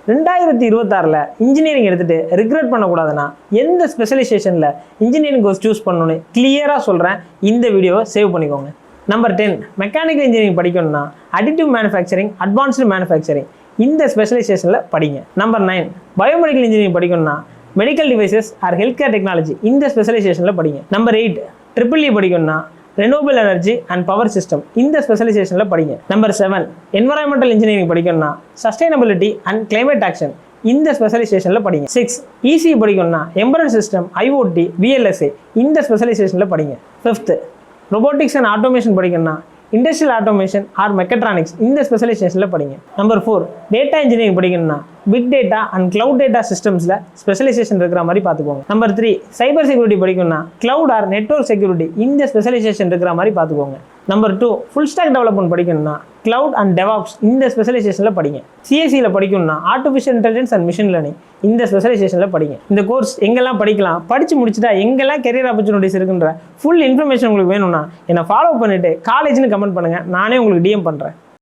2026 engineering எடுத்துகிட்டு regret பண்ணக்கூடாதுன்னா எந்த ஸ்பெஷலைசேஷனில் engineering course choose பண்ணணும்னு கிளியராக சொல்கிறேன். இந்த வீடியோவை சேவ் பண்ணிக்கோங்க. நம்பர் 10 மெக்கானிக்கல் இன்ஜினியரிங் படிக்கணும்னா அடிட்டிவ் மேனுஃபேக்சரிங், அட்வான்ஸ்டு மேனுஃபேக்சரிங் இந்த ஸ்பெஷலைசேஷனில் படிங்க. நம்பர் 9 பயோமெடிக்கல் இன்ஜினியரிங் படிக்கணும்னா medical devices or health care technology இந்த ஸ்பெஷலைசேஷனில் படிங்க. நம்பர் 8 EEE படிக்கணும்னா renewable energy and power system இந்த ஸ்பெஷலைசேஷனில் படிங்க. நம்பர் 7 என்வரான்மெண்டல் இன்ஜினியரிங் படிக்கணும்னா சஸ்டைனபிலிட்டி அண்ட் கிளைமேட் ஆக்ஷன் இந்த ஸ்பெஷலைசேஷனில் படிங்க. 6 ECE படிக்கணும்னா எம்பரட் சிஸ்டம், IoT, VLSA இந்த ஸ்பெஷலைசேஷனில் படிங்க. 5th ரொபோட்டிக்ஸ் அண்ட் ஆட்டோமேஷன் படிக்கணும்னா இண்டஸ்ட்ரியல் ஆட்டோமேஷன் ஆர் மெக்கட்ரானிக்ஸ் இந்த ஸ்பெஷலைசேஷனில் படிங்க. நம்பர் 4 டேட்டா இன்ஜினியரிங் படிக்கணும்னா big data and cloud data சிஸ்டம்ஸில் ஸ்பெஷலைசேஷன் இருக்கிற மாதிரி பார்த்துக்கோங்க. நம்பர் 3 சைபர் செக்யூரிட்டி படிக்கணும்னா கிளவுட் ஆர் நெட்வொர்க் செக்யூரிட்டி இந்த ஸ்பெஷலைசேஷன் இருக்கிற மாதிரி பார்த்துக்கோங்க. நம்பர் 2 ஃபுல் ஸ்டாக் டெவலப்மெண்ட் படிக்கணும்னா கிளவுட் அண்ட் டெவாப்ஸ் இந்த ஸ்பெஷலைசேஷனில் படிங்க. CSEல படிக்கணும்னா artificial intelligence and machine learning இந்த ஸ்பெஷலைசேஷனில் படிங்க. இந்த கோர்ஸ் எங்கெல்லாம் படிக்கலாம், படித்து முடிச்சுட்டா எங்கெல்லாம் கெரியர் ஆப்பர்ச்சுனிட்டிஸ் இருக்குன்ற ஃபுல் இன்ஃபர்மேஷன் உங்களுக்கு வேணும்னா என்னை ஃபாலோ பண்ணிவிட்டு காலேஜ்னு கமெண்ட் பண்ணுங்கள். நானே உங்களுக்கு DM பண்ணுறேன்.